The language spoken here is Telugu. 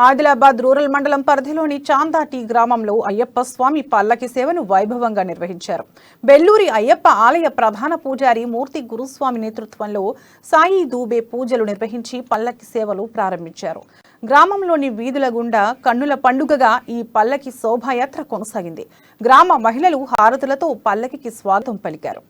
ఆదిలాబాద్ రూరల్ మండలం పరిధిలోని చాందాటి గ్రామంలో అయ్యప్ప స్వామి పల్లకి సేవను వైభవంగా నిర్వహించారు. బెల్లూరి అయ్యప్ప ఆలయ ప్రధాన పూజారి మూర్తి గురుస్వామి నేతృత్వంలో సాయి దూబే పూజలు నిర్వహించి పల్లకి సేవలు ప్రారంభించారు. గ్రామంలోని వీధుల గుండా కన్నుల పండుగగా ఈ పల్లకి శోభాయాత్ర కొనసాగింది. గ్రామ మహిళలు హారతులతో పల్లకికి స్వాగతం పలికారు.